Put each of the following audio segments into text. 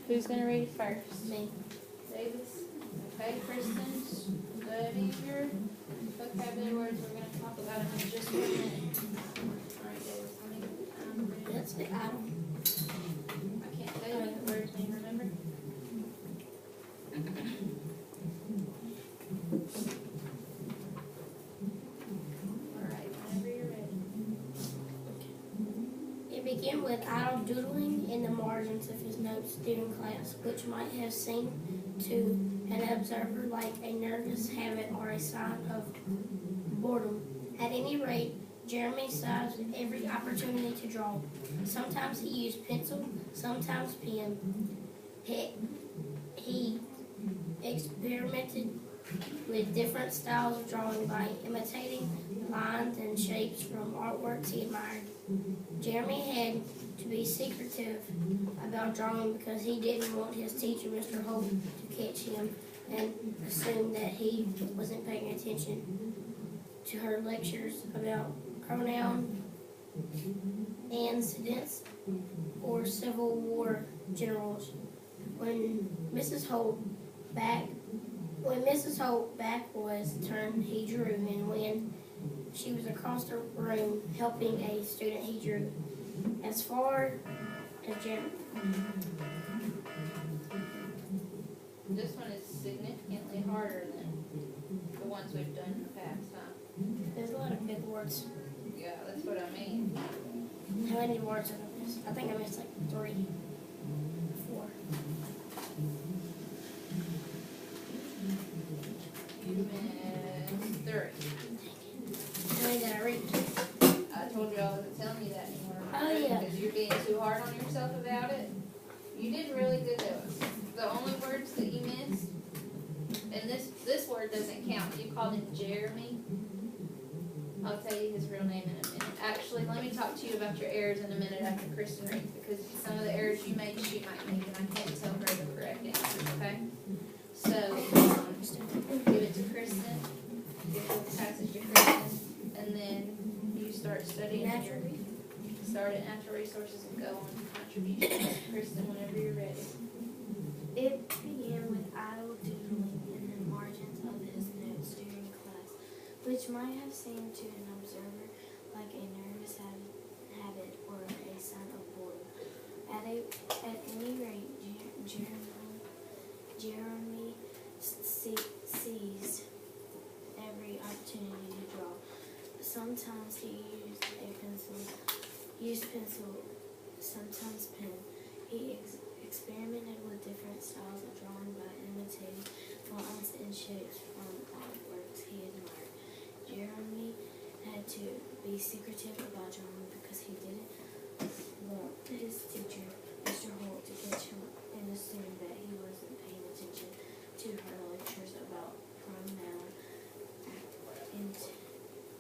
Who's going to read first? Me. Davis. Okay, Kristen, study your vocabulary words. We're going to talk about them in just a minute. Alright, Davis, let me read. That's the idle. I can't tell you what the words mean, remember? Alright, whenever you're ready. It began with idle doodling in the margins of his notes during class, which might have seemed to an observer like a nervous habit or a sign of boredom. At any rate, Jeremy seized every opportunity to draw. Sometimes he used pencil, sometimes pen. He experimented with different styles of drawing by imitating lines and shapes from artworks he admired. Jeremy had to be secretive about drawing because he didn't want his teacher, Mr. Holt, to catch him and assume that he wasn't paying attention to her lectures about pronoun incidents or Civil War generals. When Mrs. Holt back was turned, he drew, and when she was across the room helping a student, he drew. As far as Jeremy. This one is significantly harder than the ones we've done in the past, huh? There's a lot of big words. Yeah, that's what I mean. How many words did I miss? I think I missed like 3, 4. You missed 3. How many did I read? I told you I wasn't telling you that anymore. Oh, yeah. Because you're being too hard on yourself about it. You did really good though. The only words that you missed, and this word doesn't count. You called him Jeremy. I'll tell you his real name in a minute. Actually, let me talk to you about your errors in a minute after Kristen reads, because some of the errors you made, she might make, and I can't tell her the correct answers, okay? So, give it to Kristen, give the passage to Kristen, and then you start studying start at natural resources and go on to contributions. Kristen, whenever you're ready. It began with idle doodling in the margins of his notes during class, which might have seemed to an observer like a nervous habit or a sign of boredom. At any rate, Jeremy seized every opportunity to draw. Sometimes he used pencil, sometimes pen. He experimented with different styles of drawing by imitating lines and shapes from artworks he admired. Jeremy had to be secretive about drawing because he didn't want his teacher, Mr. Holt, to catch him and assume that he wasn't paying attention to her lectures about pronoun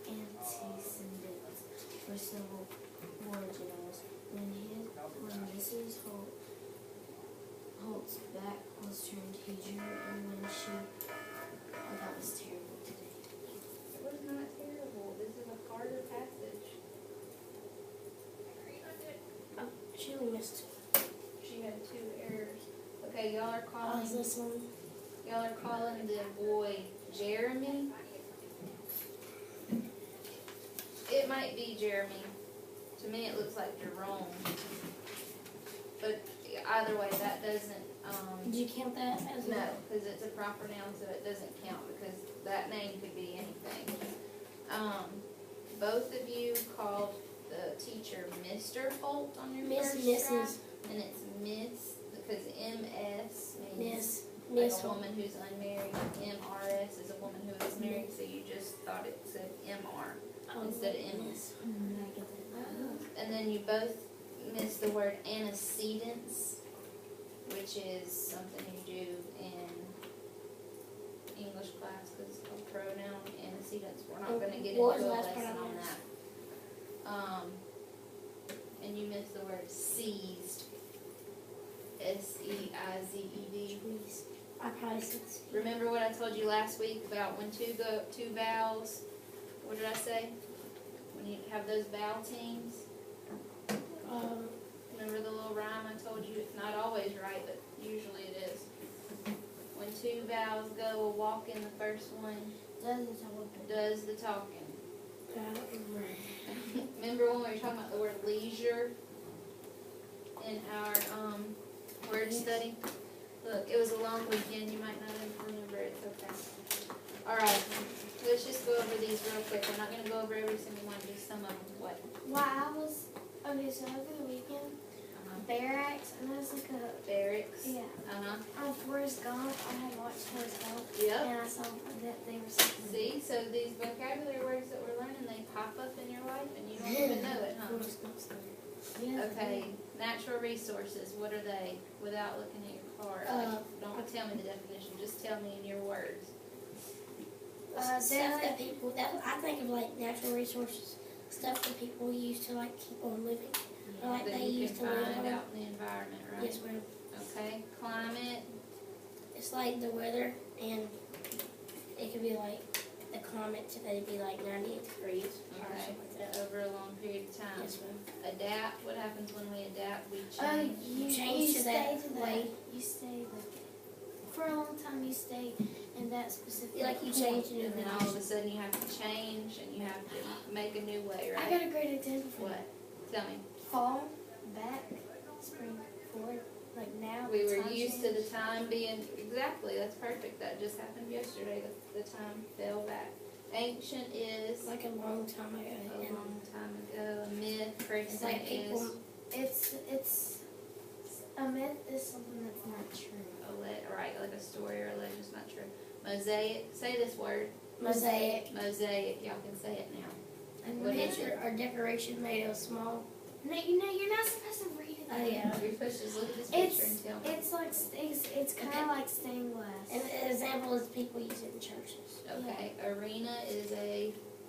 antecedents for Civil War generals. When Mrs. Holt's back was turned, he drew, and when she... Oh, that was terrible today. It was not terrible. This is a harder passage. Oh, she only missed. She had 2 errors. Okay, y'all are Oh, calling. is this one? Y'all are calling the boy Jeremy. It might be Jeremy. To me, it looks like Jerome. But either way, that doesn't. Did you count that as No, because it's a proper noun, so it doesn't count because that name could be anything. Both of you called the teacher Mr. Holt on your Miss, first Mrs. try, and it's Miss because MS means Miss like a Holt. woman who's unmarried. MRS is a woman who is married, so you just thought it said MR instead of M. Miss. I get that. And then you both missed the word antecedents, which is something you do in English class because it's called pronoun antecedents. We're not going to get What was into the a last part lesson I on missed? that. And you missed the word seized. SEIZED. Please. I probably said Remember what I told you last week about when two vowels, what did I say? When you have those vowel teams? Remember the little rhyme I told you? It's not always right, but two vowels go, a walk in the first one, Doesn't talk. does the talking. I don't remember. Remember when we were talking about the word leisure in our, word study? Look, it was a long weekend, you might not remember it, it's okay. Alright, let's just go over these real quick, I'm not gonna go over every single one, just some of them, what? Okay, so over the weekend, barracks, and there's like a, Barracks? yeah. Uh-huh, Forrest Gump, I had watched Forrest Gump, yep. and I saw that they were saying. See, so these vocabulary words that we're learning, they pop up in your life and you don't even know it, huh? Forrest Gump's there. Yeah. Okay, natural resources, what are they, without looking at your card? Don't tell me the definition, just tell me in your words. Stuff that people, I think of like natural resources, stuff that people use to like keep on living. Or like That they you used can to live find on. out in the environment, right? Yes, ma'am. Okay, climate, It's like the weather, and it could be like the climate today would be like 98 degrees or okay, something like that. over a long period of time. Yes, ma'am. Adapt, what happens when we adapt? We Oh, change. you Change to stay that to way. You stay like, for a long time you stay in that specific. Like you change in your And then all of a sudden you have to change and you have to make a new way, I right? got a great example for What? Tell me. fall, back, spring, forward, like now. We the were time used to the change. time being, exactly, that's perfect, that just happened yesterday, the time fell back. Ancient is Like a long time ago. a And long time ago, a myth, it's present like people, is It's a myth is something that's not true. right, like a story or a legend, it's not true. Mosaic, say this word, mosaic, mosaic, y'all can say it now. a What is picture or decoration made of small. No, you're not supposed to read it. Oh, yeah. You're supposed to just look at this picture and It's tell me. it's like it's kind of like stained glass. An example is people use it in churches. Okay, arena is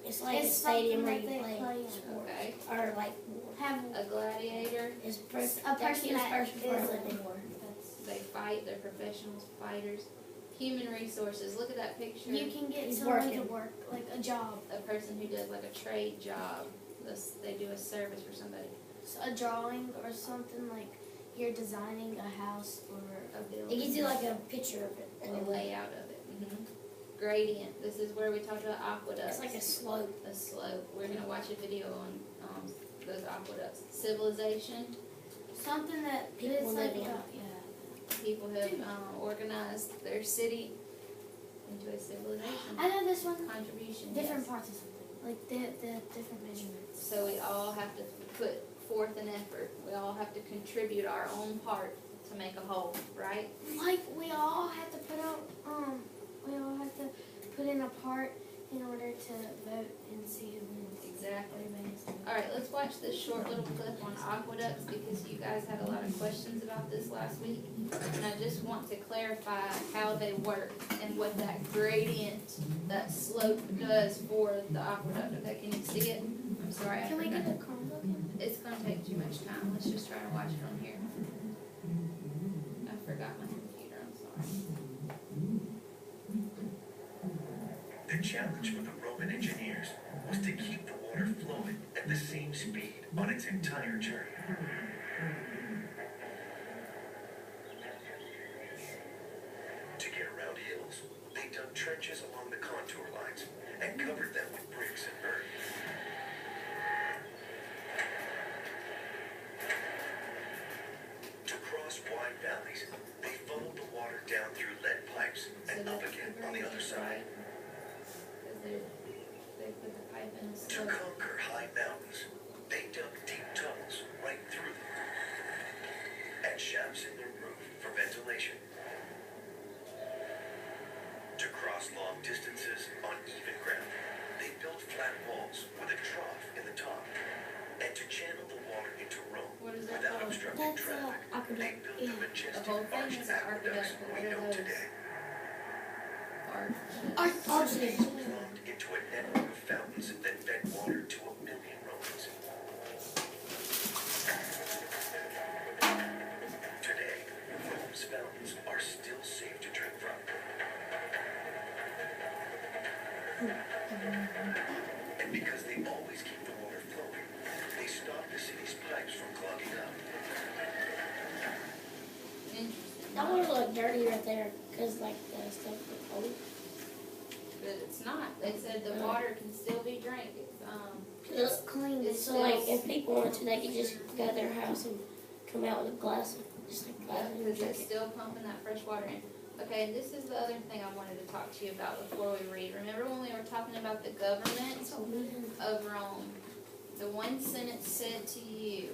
It's like It's a stadium something where that you they play play in. sports. okay, Or like war. Have a gladiator, It's a that person kills that person for a is living. a war. That's they fight, they're professionals, fighters. Human resources, look at that picture. you can get He's someone to working. work like a job, A person who does like a trade job, they do a service for somebody, a drawing or something like you're designing a house or a It building, gives you like a picture of it. a And then layout of it. Gradient, this is where we talked about aqueducts. it's like a slope. A slope, we're gonna watch a video on, those aqueducts. Civilization, something that People it's like living. people have, organized their city into a civilization. I know this one. Contribution, Different yes. parts of something, like the different measurements. So we all have to put forth an effort, we all have to contribute our own part to make a whole, right? Like we all have to put out we all have to put in a part in order to vote and see who wins. Exactly. Everybody has to vote. Alright, let's watch this short little clip on aqueducts because you guys had a lot of questions about this last week. And I just want to clarify how they work and what that gradient, that slope does for the aqueduct. Okay, can you see it? I'm sorry, I Can we forgot. get a Chromebook in? It's gonna take too much time, let's just try to watch it on here. I forgot my computer, I'm sorry. The challenge for the Roman engineers was to keep the water flowing at the same speed on its entire journey. To get around hills, they dug trenches along the contour lines and covered them with bricks and earth. To cross wide valleys, they funneled the water down through lead pipes and up again on the other side. Because they put the pipe in a To slope. conquer high mountains, they dug deep tunnels right through them and shafts in their roof for ventilation. To cross long distances on even ground, they built flat walls with a trough in the top. And to channel the water into Rome What is that without called? obstructing That's traffic, they aqueduct. built Yeah. the majestic The whole thing arched is an aqueducts aqueduct, we what are know those? today. Arsenic. Plumbed into a network of fountains that fed water to 1 million Romans. Today, Rome's fountains are still safe to drink from. And because they always keep the water flowing, they stop the city's pipes from clogging up. Interesting. That would look dirty right there, cause like the stuff with old. But it's not. They said the water can still be drank. It's clean. It's So like, if people wanted to, they could just go to their house and come out with a glass, just like glass and because drink it's it. still pumping that fresh water in. Okay, and this is the other thing I wanted to talk to you about before we read. Remember when we were talking about the government of Rome? The one sentence said to you,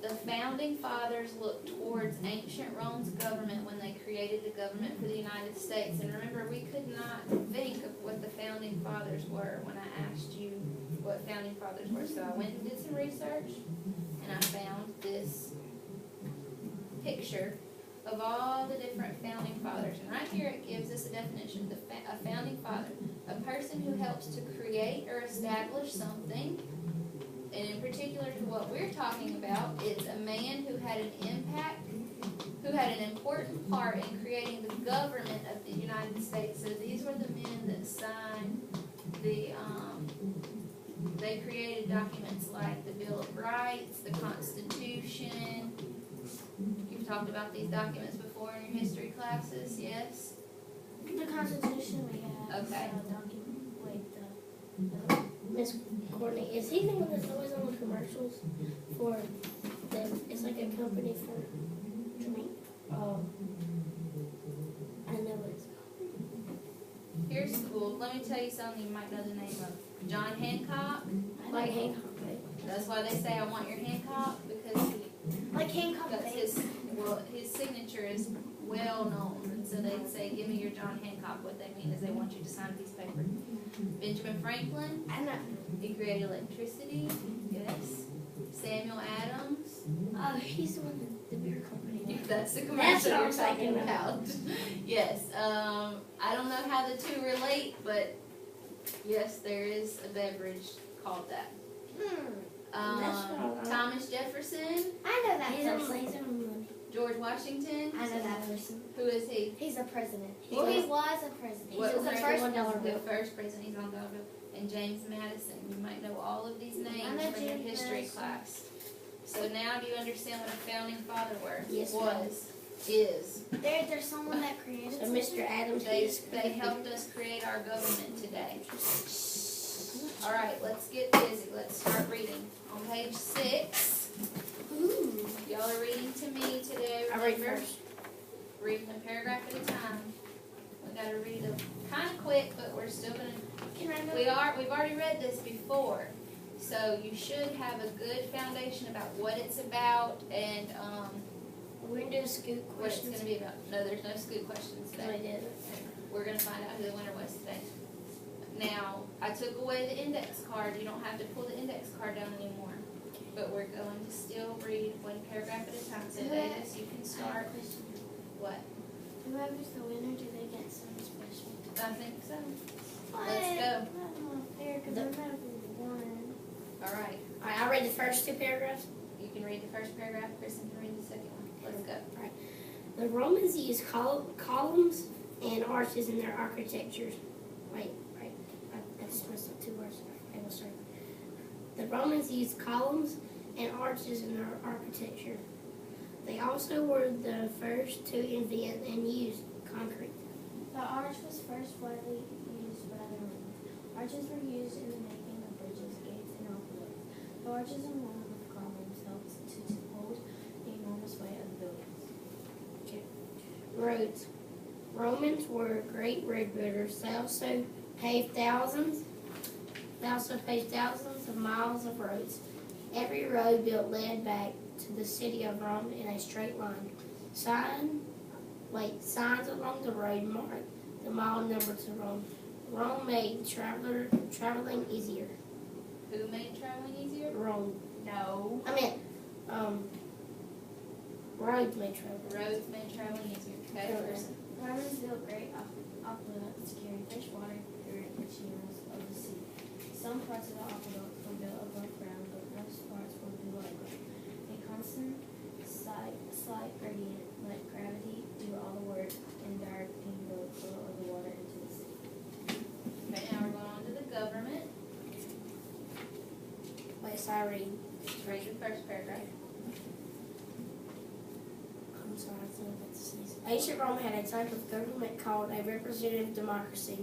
the founding fathers looked towards ancient Rome's government when they created the government for the United States. And remember, we could not think of what the founding fathers were when I asked you what founding fathers were. So I went and did some research, and I found this picture of all the different founding fathers. And right here it gives us a definition. A founding father, a person who helps to create or establish something. And in particular to what we're talking about, it's a man who had an impact, who had an important part in creating the government of the United States. So these were the men that signed they created documents like the Bill of Rights, the Constitution. You've talked about these documents before in your history classes, yes? The Constitution we have. Okay. Miss Courtney, is he the one that's always on the commercials for it's like a company for drink? I know it's Here's school. Let me tell you something you might know the name of. John Hancock. like Hancock, right? That's why they say I want your Hancock, because Like Hancock that's Bank. his signature is well known. And so they'd say, give me your John Hancock. What they mean is they want you to sign a piece of paper. Benjamin Franklin. I know. He created electricity. Yes. Samuel Adams. Oh, he's the one that the beer company. That's the That's commercial what I you're was talking thinking about. Yes. I don't know how the two relate, but yes, there is a beverage called that. That's what I know. Thomas Jefferson, I know that He's on person. he's on money. George Washington. I know that person. Who is he? He's a president. He's Well, he a- was a president. He What was the was first $1 president. The first president. He's on dollar bill. And James Madison. You might know all of these names I know from your James history Madison. class. So now do you understand what a founding father Yes, ma'am. is? There's someone that created. So Mr. Adams, They helped us create our government today. All right, let's get busy. Let's start reading. On page 6, Ooh. y'all are reading to me today. I read Remember? first. Reading a paragraph at a time. We gotta read them kind of quick, but we're still gonna. Can I know? We've already read this before, so you should have a good foundation about what it's about and We're gonna do a scoop what it's questions. gonna be about. No, there's no scoop questions So I today. did. We're gonna find out who the winner was today. Now, I took away the index card. You don't have to pull the index card down anymore. But we're going to still read one paragraph at a time. So Davis, you can start. What? Whoever's the winner, do they get something special? I think so. What? Let's go. That's not fair, because I'm not one. All right. Alright, I'll read the first two paragraphs. You can read the first paragraph. Kristen can read the second one. Let's go. The Romans used columns and arches in their architecture. Wait, I just messed up 2 words. Okay, we'll start. The Romans used columns and arches in their architecture. They also were the first to invent and use concrete. The arch was first widely used by the Romans. Arches were used in the making of bridges, gates, and aqueducts. The arches and walls with columns helped to hold the enormous weight of buildings. Roads. Romans were great road builders. They also paved thousands of miles of roads. Every road built led back to the city of Rome in a straight line. Signs along the road marked the mile number to Rome. Rome made traveling easier. Who made traveling easier? Rome. No. I meant, roads made traveling. Roads made traveling easier. Okay, Kristen. Romans built great aqueducts to carry fresh water through the channels of the sea. Some parts of the aqueducts were built above ground, but most parts were below ground. A constant slight gradient let gravity do all the work and directing the flow of the water into the sea. Okay, now we're going on to the government. Wait, sorry. Read the first paragraph. Ancient Rome had a type of government called a representative democracy.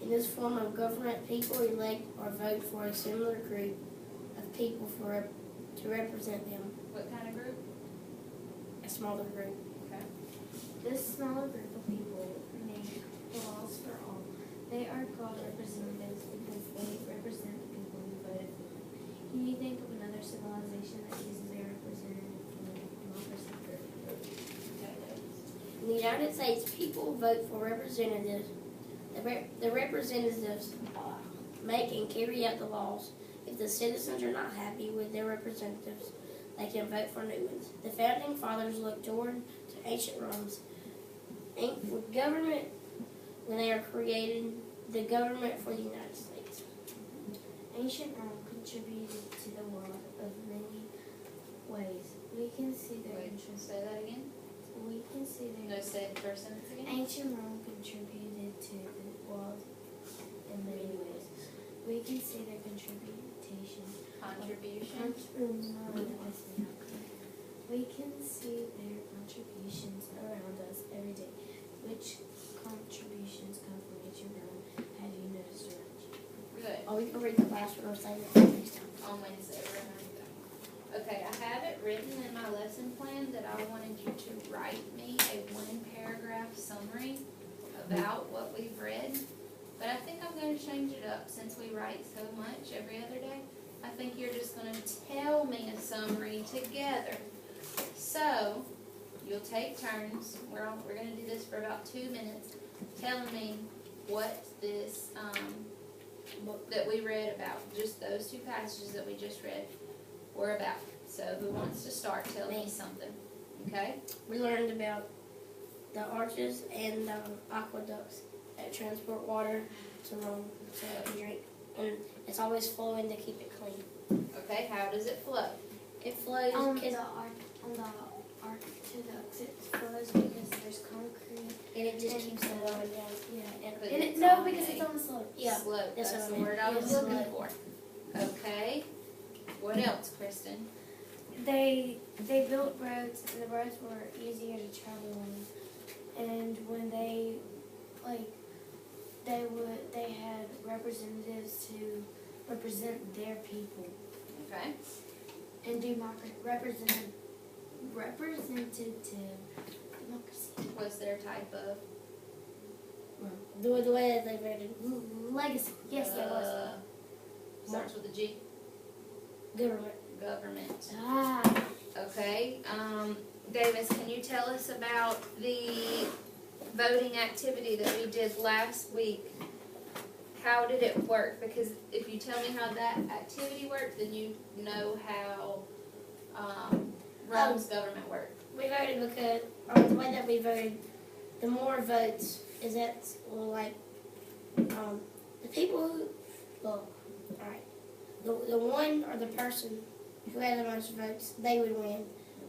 In this form of government, people elect or vote for a similar group of people to represent them. What kind of group? A smaller group. This smaller group of people make laws for all. They are called representatives because they represent the people who voted for them. Can you think of another civilization that uses a representative democracy group? In the United States, people vote for representatives. The representatives make and carry out the laws. If the citizens are not happy with their representatives, they can vote for new ones. The founding fathers looked toward to ancient Rome's government when they are created the government for the United States. Ancient Rome contributed to the world of many ways. We can see their Wait, say that again? We can see their No, say it first sentence again. Ancient Rome contributed to the world in many ways. We can see their contribution. Contribution. We can see their contributions around us every day. Which contributions come from ancient Rome? Have you noticed around you? Good. Oh, we can read the last one or say that next time. On Wednesday, remember that. Okay, I have it written in my lesson plan that I wanted you to write me a 1-paragraph summary about what we've read. But I think I'm going to change it up since we write so much every other day. I think you're just going to tell me a summary together. So, you'll take turns. We're going to do this for about 2 minutes. Telling me what this book that we read about, just those 2 passages that we just read, were about. So, who wants to start? Tell me something. Okay? We learned about the arches and aqueducts that transport water to Rome so it can drink. And it's always flowing to keep it clean. Okay, how does it flow? It flows On because the architects, it flows because there's concrete. and it just and keeps it going down. Yeah, But and it's no, on because a it's on the slope. Yeah, Slope. that's That's what the I meant. word I was Yeah, looking slope. for. Okay. What else, Kristen? They built roads, and the roads were easier to travel on. And when they had representatives to represent their people Okay. and do representative democracy. What's their type of? The way that they voted. Legacy. Yes, there was. Starts with a G. Government. Government. Ah. Okay. Davis, can you tell us about the voting activity that we did last week? How did it work? Because if you tell me how that activity worked, then you know how Rome's government worked. We voted because the way that we voted, the more votes is that the people who the one or the person who had the most votes, they would win.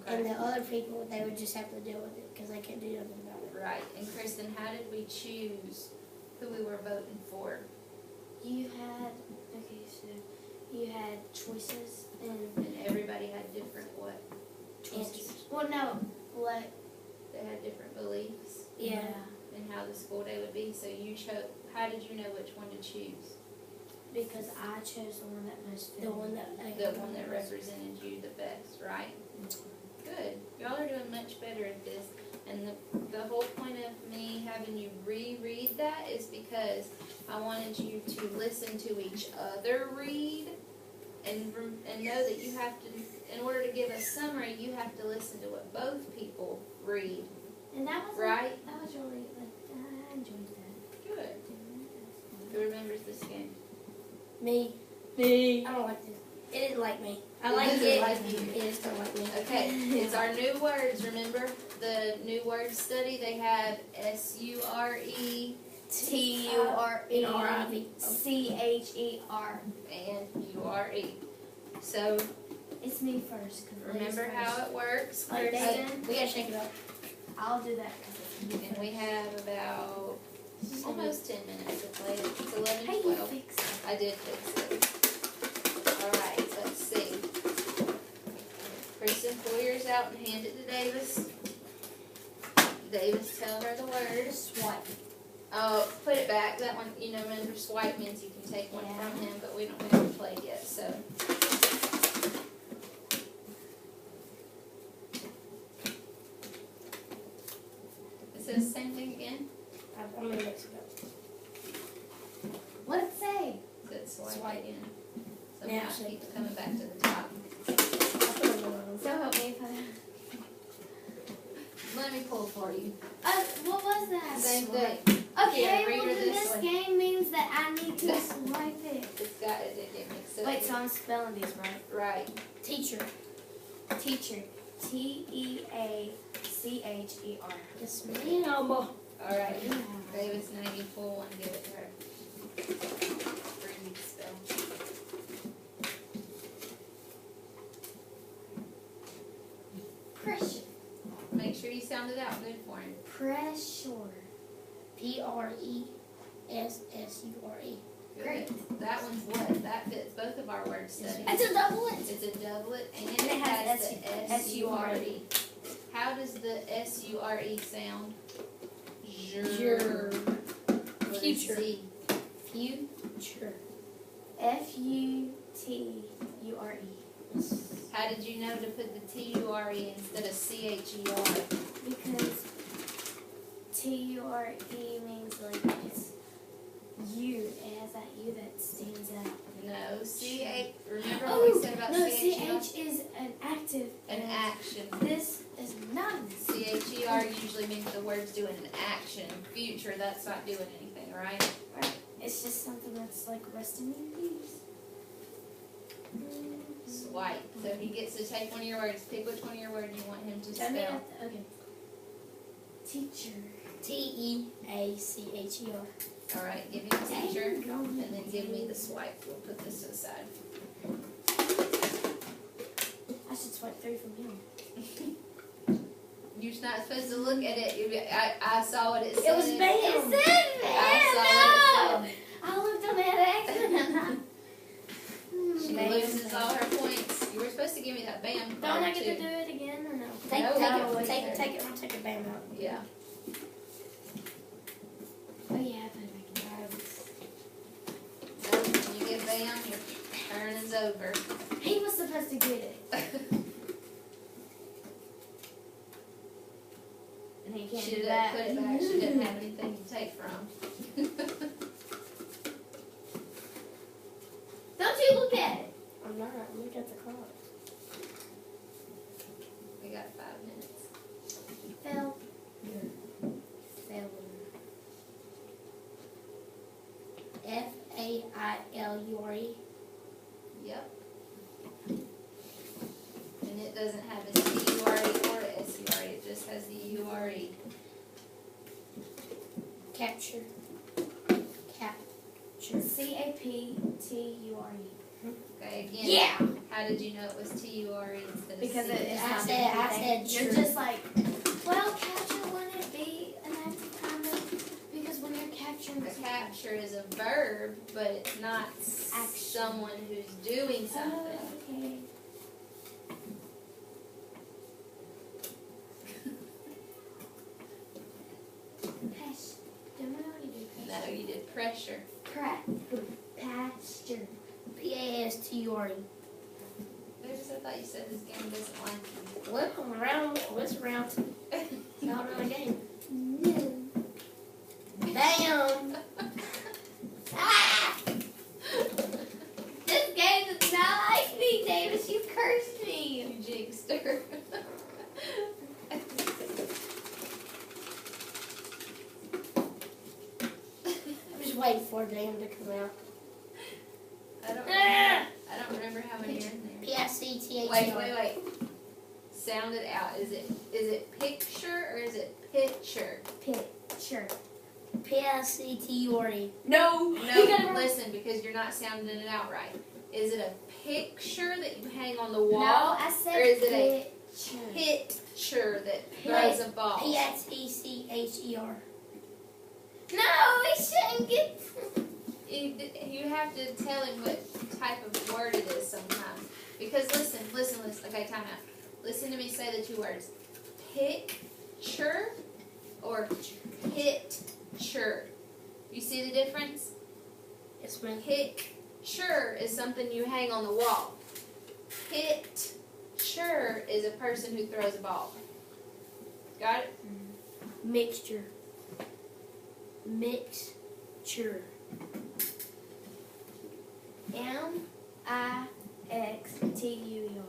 And the other people, they would just have to deal with it because they can't do nothing about it. Right. And Kristen, how did we choose who we were voting for? You had choices and And everybody had different what? Answers. well, no, what? They had different beliefs Yeah. in how the school day would be. So you chose. How did you know which one to choose? Because I chose the one that most fit. The one that The one that represented you the best, right? Good. Y'all are doing much better at this. And the whole point of me having you reread that is because I wanted you to listen to each other read and know that you have to, in order to give a summary, you have to listen to what both people read. And that was Right. That was really I enjoyed that. Good. Who remembers this game? Me. Me. I don't like this. It didn't like me. I It like doesn't it. like you. It just don't like me. Okay, it's our new words. Remember the new word study? They have SURE N-R-I-V. CHER. and URE. So It's me first. 'Cause remember ladies how first. it works. Like, Jason? we gotta shake it up. I'll do that. 'Cause it's me And we have about almost 10 minutes to play. It's 11, Hey, you 12. fix it. I did fix it. Alright, let's see. Kristen, pull yours out and hand it to Davis. Davis, tell her the word. Swipe. Oh, put it back. That one, you know, remember swipe means you can take one Yeah. from him, but we haven't played yet, so. It says the same thing again. I'm gonna mix it up. What'd it say? It said swipe Swipe. again. Yeah, Somehow it swipe. keeps coming back to the top. I'll put it on. So help me if I. Let me pull for you. What was that? Same thing. Okay, Yeah, read well her then this this way. game means that I need to swipe it. It's got it, did get mixed up. Wait, so I'm spelling these right. Right. Teacher. Teacher. Teacher. Yes, ma'am. Alright. Davis, now you pull one, give it to her. For you to spell. Pressure. Make sure you sound it out good for him. Pressure. Pressure. Good. That one's what? That fits both of our word studies. It's a double it. It's a doublet and And it has the S-U-R-E. S-U-R-E. How does the S-U-R-E sound? Jur. What is Future. Z? Future. Future. How did you know to put the T-U-R-E instead of C-H-E-R? Because Ture means like it's you. It has that U that stands out. No, C-H, remember Oh, what we said about no, C-H-E-R? CH is an active. An and action. This is not. C-H-E-R usually means the word's doing an action. Future, that's not doing anything, right? Right. It's just something that's like resting in peace. Swipe. So he gets to take one of your words. Pick which one of your words you want him to Tell me spell. that. Okay. Teacher. Teacher. Alright, give me the teacher, and then give me the swipe. We'll put this to the side. I should swipe 3 from him. You're not supposed to look at it. I saw what it said. It was bam. It said I saw no! what it I looked on that accident. said. She loses all her points. You were supposed to give me that bam Don't I card get to too. do it again or no? Take, No, take, no, it, take, wait. it, take it, I'll take a bam out. Yeah. Oh yeah, I put it back So when you get bam, your turn is over. in. He was supposed to get it. And he can't She do didn't that. put it back. She didn't have anything to take from. Don't you look at it. I'm not. Look at the clock. We got 5 minutes. Fell. Failure. Yep. And it doesn't have a C-U-R-E or a S-U-R-E. It just has the U-R-E. Capture. Capture. CAPTURE. Okay, again. Yeah. How did you know it was T-U-R-E instead of Because C? it is I not said- I anything. said You're sure. just like, well, capture wouldn't it be an active kind of? Because when you're capturing A capture is a verb, but it's not someone who's doing something. Oh, okay. Pasture. Don't know how to do pasture. No, you did pressure. Pasture. Pasture. There's, I thought you said this game doesn't like you. Well, round. What's round two? It's not really a game. No. Damn. Ah! This game does not like me, Davis. You cursed me. You jinxed her. I'm just waiting for damn to come out. I don't remember how many are in there. P-I-C-T-H-E-R. Wait. Sound it out. Is it picture or is it picture? Picture. P-I-C-T-U-R-E. No. No, listen, because you're not sounding it out right. Is it a picture that you hang on the wall? No, I said Or is it a picture. picture that throws a ball? P-I-T-C-H-E-R. No, he shouldn't get. You have to tell him what type of word it is sometimes. Because listen. Okay, time out. Listen to me say the 2 words. Picture or picture. You see the difference? Yes, ma'am. Picture is something you hang on the wall. Pitcher is a person who throws a ball. Got it? Mixture. Mixture. M-I-X-T-U-E-R.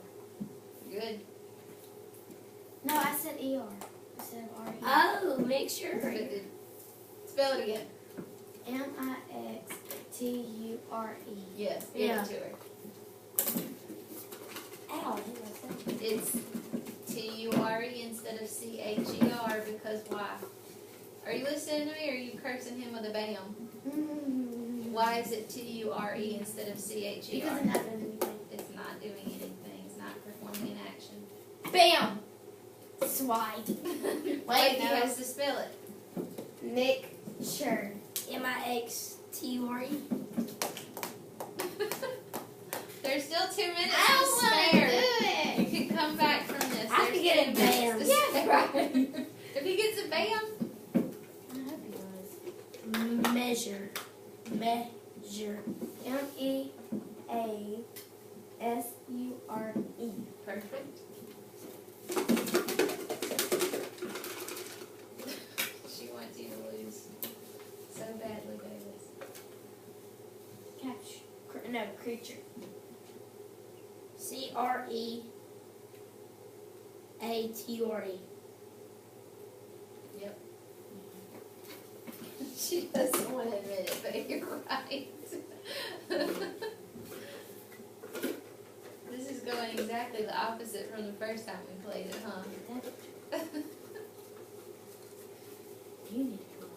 Good. No, I said E-R instead of R-E. Oh, mixture. But spell it again. M-I-X-T-U-R-E. Yes. Give Yeah. it to her. Ow. It's T-U-R-E instead of C-H-E-R because why? Are you listening to me or are you cursing him with a bam? Why is it T-U-R-E instead of C-H-E-R? Because it happened anything. It's not doing anything. It's not performing an action. Bam! Swipe. Wait, he no. has to spell it. Mixture. M-I-X-T-U-R-E. There's still 2 minutes I to don't want to spare. do You it. can come back from this. I There's could get 2 a minutes bam. to Yeah, spare. right. If he gets a bam, I hope he was. Measure. Measure. M-E-A-S-U-R-E. perfect. She wants you to lose so badly, Davis. Catch. No, creature. C-R-E-A-T-U-R-E. She doesn't want to admit it, but you're right. This is going exactly the opposite from the first time we played it, huh? You need to go on.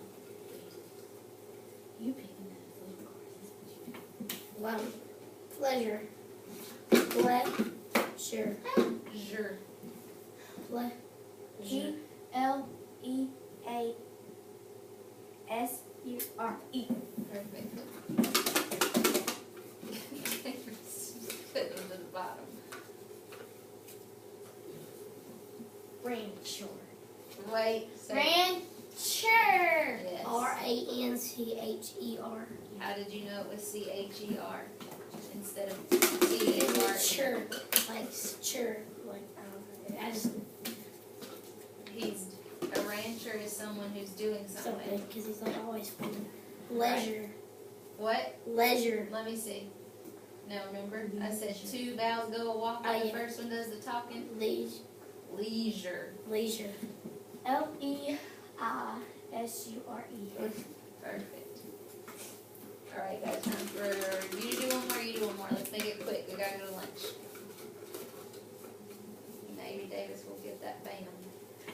You picking those little cards. Pleasure. Pleasure. Sure. Pleasure. P-L-E-A-S-U-R-E. Perfect. Put them to the bottom. Rancher. Wait. So Rancher. yes. R-A-N-C-H-E-R. How did you know it was C-H-E-R instead of T-E-R? Sure. Like, sure. Like, I just, He's a rancher is someone who's doing something. something, because he's like always fun. Leisure. What? Leisure. Let me see. No, remember? I said 2 vowels go a walk, Oh, and the yeah. first one does the talking. Leisure. Leisure. L-E-I-S-U-R-E. Perfect. Alright, guys, time for you to do one more, you do one more. Let's make it quick. We gotta go to lunch. Maybe Davis will get that bam.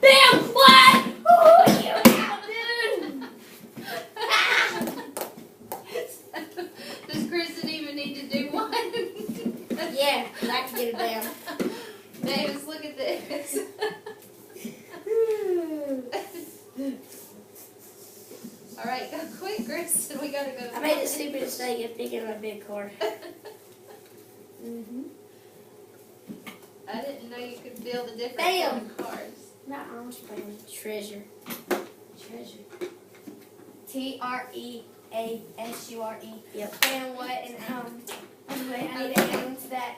Bam! What? Oh, you out, dude! Does Kristen even need to do one? Yeah, 'cause I can get a bam. Davis, look at this. Alright, go quick, Kristen. We gotta go to I made the lunch. stupid mistake of picking a big card. Mm-hmm. I didn't know you could feel the difference Bam. in the cards. Not orange bam. Treasure. Treasure. T-R-E-A-S-U-R-E. Yep. And what? And wait, I need to add into that.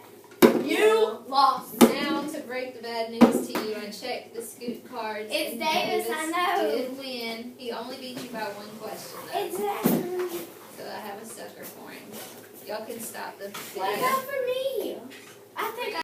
You lost. Now to break the bad news to you, I checked the scoop cards. It's and Davis, I know. Did win. He only beat you by 1 question though. Exactly. So I have a sucker for him. Y'all can stop the What video. about for me? I think